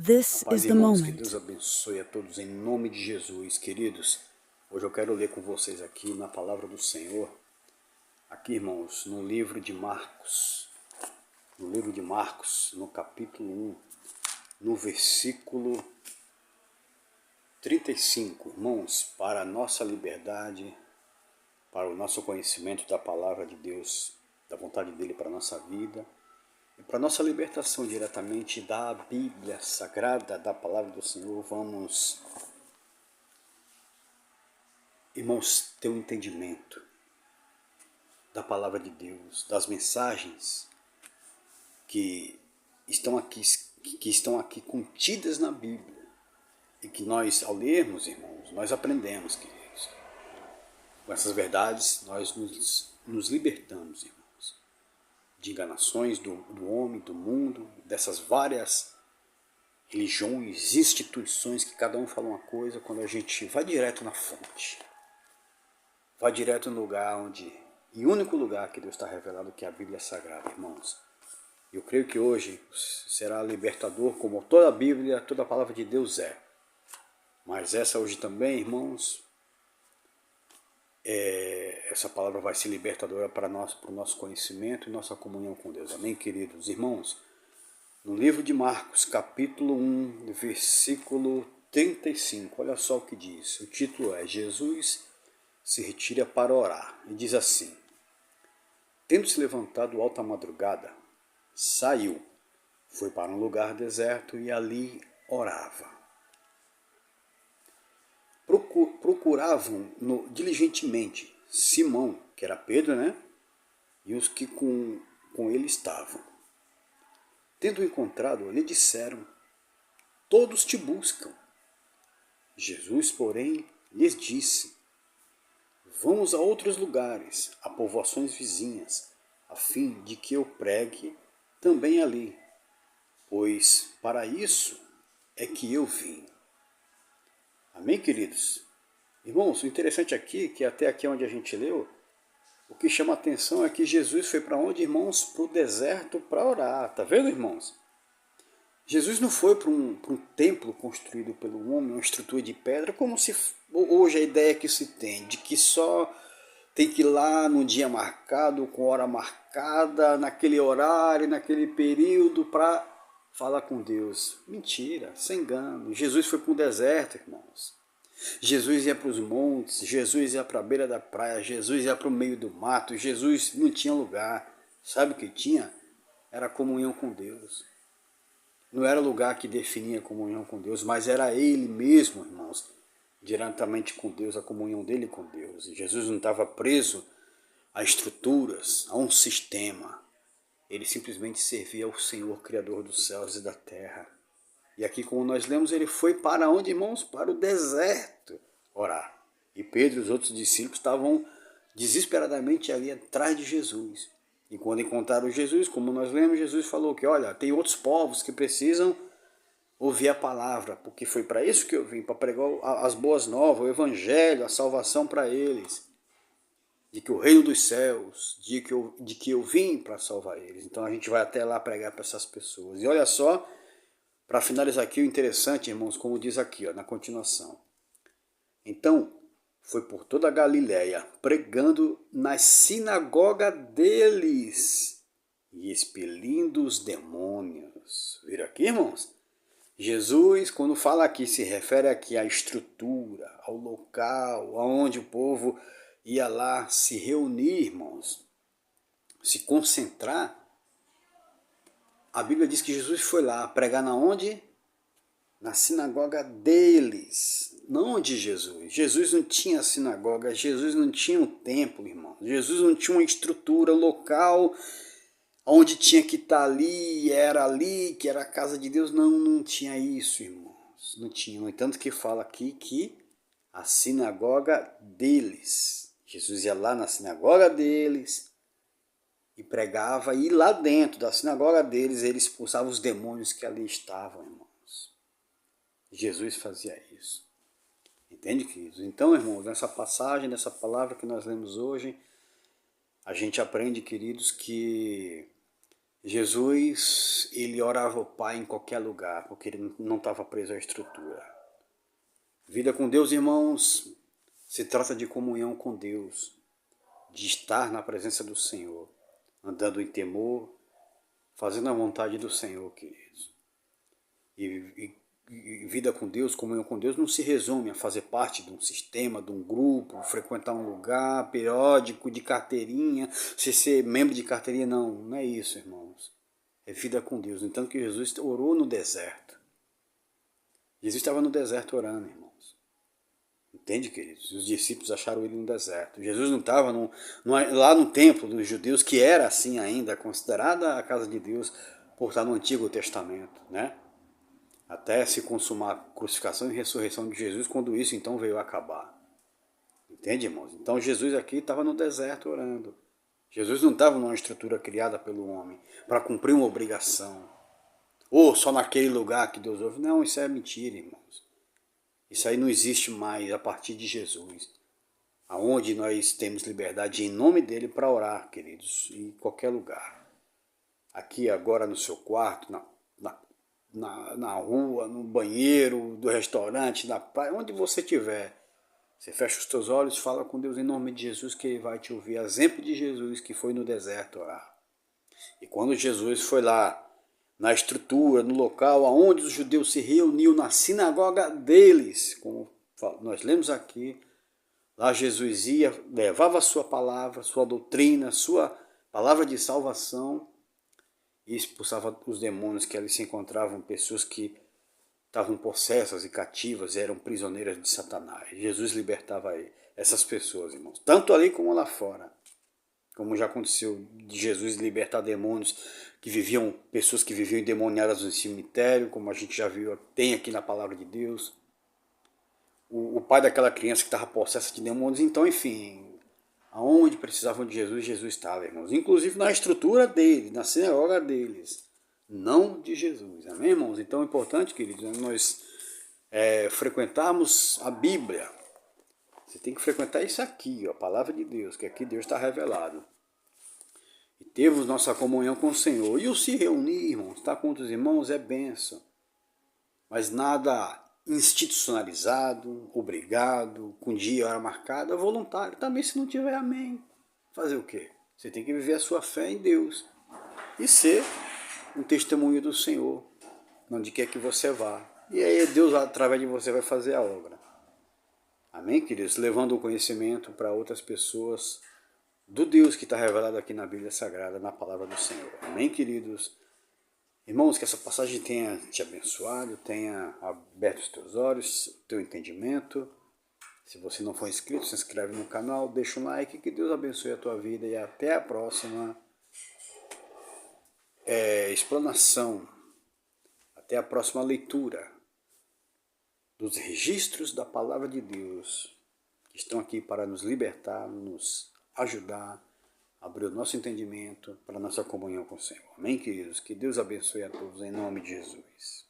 A This paz, is the irmãos, que moment. Deus abençoe a todos em nome de Jesus, queridos. Hoje eu quero ler com vocês aqui na palavra do Senhor, aqui, irmãos, no livro de Marcos, no capítulo 1, no versículo 35, irmãos, para a nossa liberdade, para o nosso conhecimento da palavra de Deus, da vontade dele para a nossa vida, e para a nossa libertação diretamente da Bíblia Sagrada, da palavra do Senhor. Vamos, irmãos, ter um entendimento da palavra de Deus, das mensagens que estão aqui contidas na Bíblia, e que nós, ao lermos, irmãos, nós aprendemos, queridos. Com essas verdades nós nos libertamos, irmãos, de enganações do homem, do mundo, dessas várias religiões, instituições que cada um fala uma coisa. Quando a gente vai direto na fonte, vai direto no lugar e único lugar que Deus está revelado, que é a Bíblia Sagrada, irmãos. Eu creio que hoje será libertador, como toda a Bíblia, toda a palavra de Deus é. Mas essa hoje também, irmãos, essa palavra vai ser libertadora para nós, para o nosso conhecimento e nossa comunhão com Deus. Amém, queridos irmãos? No livro de Marcos, capítulo 1, versículo 35, olha só o que diz. O título é Jesus se retira para orar. E diz assim: tendo-se levantado alta madrugada, saiu, foi para um lugar deserto e ali orava. Procuravam-no diligentemente Simão, que era Pedro, né? E os que com ele estavam. Tendo encontrado, lhe disseram: todos te buscam. Jesus, porém, lhes disse: vamos a outros lugares, a povoações vizinhas, a fim de que eu pregue também ali, pois para isso é que eu vim. Amém, queridos? Irmãos, o interessante aqui, que até aqui onde a gente leu, o que chama a atenção é que Jesus foi para onde, irmãos? Para o deserto para orar. Tá vendo, irmãos? Jesus não foi para um templo construído pelo homem, uma estrutura de pedra, como se hoje a ideia que se tem, de que só tem que ir lá no dia marcado, com hora marcada, naquele horário, naquele período, para falar com Deus. Mentira, sem engano. Jesus foi para o deserto, irmãos. Jesus ia para os montes, Jesus ia para a beira da praia, Jesus ia para o meio do mato, Jesus não tinha lugar. Sabe o que tinha? Era comunhão com Deus. Não era lugar que definia a comunhão com Deus, mas era Ele mesmo, irmãos, diretamente com Deus, a comunhão dele com Deus. E Jesus não estava preso a estruturas, a um sistema. Ele simplesmente servia ao Senhor, Criador dos céus e da terra. E aqui, como nós lemos, ele foi para onde, irmãos? Para o deserto orar. E Pedro e os outros discípulos estavam desesperadamente ali atrás de Jesus. E quando encontraram Jesus, como nós lemos, Jesus falou que, olha, tem outros povos que precisam ouvir a palavra, porque foi para isso que eu vim, para pregar as boas novas, o evangelho, a salvação para eles. De que o reino dos céus, de que eu vim para salvar eles. Então a gente vai até lá pregar para essas pessoas. E olha só, para finalizar aqui, o interessante, irmãos, como diz aqui, ó, na continuação. Então, foi por toda a Galiléia, pregando nas sinagogas deles e expelindo os demônios. Viram aqui, irmãos? Jesus, quando fala aqui, se refere aqui à estrutura, ao local, aonde o povo ia lá se reunir, irmãos, se concentrar. A Bíblia diz que Jesus foi lá pregar na onde? Na sinagoga deles, não de Jesus. Jesus não tinha sinagoga, Jesus não tinha um templo, irmão. Jesus não tinha uma estrutura local onde tinha que estar ali, que era a casa de Deus. Não, não tinha isso, irmãos. Não tinha. No entanto que fala aqui que a sinagoga deles. Jesus ia lá na sinagoga deles e pregava, e lá dentro da sinagoga deles ele expulsava os demônios que ali estavam, irmãos. Jesus fazia isso. Entende, queridos? Então, irmãos, nessa passagem, nessa palavra que nós lemos hoje, a gente aprende, queridos, que Jesus, ele orava ao Pai em qualquer lugar, porque ele não estava preso à estrutura. Vida com Deus, irmãos, se trata de comunhão com Deus, de estar na presença do Senhor, andando em temor, fazendo a vontade do Senhor, queridos. E vida com Deus, comunhão com Deus, não se resume a fazer parte de um sistema, de um grupo, frequentar um lugar periódico, de carteirinha, se ser membro de carteirinha, não é isso, irmãos. É vida com Deus. No entanto que Jesus orou no deserto. Jesus estava no deserto orando, irmãos. Entende, queridos? Os discípulos acharam ele no deserto. Jesus não estava lá no templo dos judeus, que era assim ainda, considerada a casa de Deus, por estar no Antigo Testamento, né? Até se consumar a crucificação e ressurreição de Jesus, quando isso então veio a acabar. Entende, irmãos? Então Jesus aqui estava no deserto orando. Jesus não estava numa estrutura criada pelo homem para cumprir uma obrigação. Ou só naquele lugar que Deus ouve. Não, isso é mentira, irmãos. Isso aí não existe mais a partir de Jesus. Aonde nós temos liberdade em nome dele para orar, queridos, em qualquer lugar. Aqui agora no seu quarto, na rua, no banheiro, do restaurante, na praia, onde você estiver. Você fecha os teus olhos, fala com Deus em nome de Jesus, que ele vai te ouvir. Exemplo de Jesus que foi no deserto orar. E quando Jesus foi lá, na estrutura, no local onde os judeus se reuniam, na sinagoga deles, como nós lemos aqui, lá Jesus ia, levava a sua palavra, sua doutrina, sua palavra de salvação, e expulsava os demônios que ali se encontravam, pessoas que estavam possessas e cativas, eram prisioneiras de Satanás. Jesus libertava essas pessoas, irmãos, tanto ali como lá fora. Como já aconteceu de Jesus libertar demônios pessoas que viviam endemoniadas no cemitério, como a gente já viu, tem aqui na palavra de Deus. O pai daquela criança que estava possessa de demônios, então, enfim, aonde precisavam de Jesus, Jesus estava, irmãos. Inclusive na estrutura deles, na sinagoga deles, não de Jesus, amém, irmãos? Então é importante, queridos, nós frequentarmos a Bíblia. Você tem que frequentar isso aqui, ó, a palavra de Deus, que aqui Deus está revelado. E termos nossa comunhão com o Senhor. E o se reunir, irmãos, estar com outros irmãos é bênção. Mas nada institucionalizado, obrigado, com dia e hora marcada, voluntário. Também se não tiver, amém. Fazer o quê? Você tem que viver a sua fé em Deus. E ser um testemunho do Senhor, onde quer que você vá. E aí Deus, através de você, vai fazer a obra. Amém, queridos? Levando o conhecimento para outras pessoas do Deus que está revelado aqui na Bíblia Sagrada, na palavra do Senhor. Amém, queridos? Irmãos, que essa passagem tenha te abençoado, tenha aberto os teus olhos, o teu entendimento. Se você não for inscrito, se inscreve no canal, deixa um like, que Deus abençoe a tua vida e até a próxima explanação, até a próxima leitura dos registros da palavra de Deus, que estão aqui para nos libertar, nos ajudar, abrir o nosso entendimento para a nossa comunhão com o Senhor. Amém, queridos? Que Deus abençoe a todos em nome de Jesus.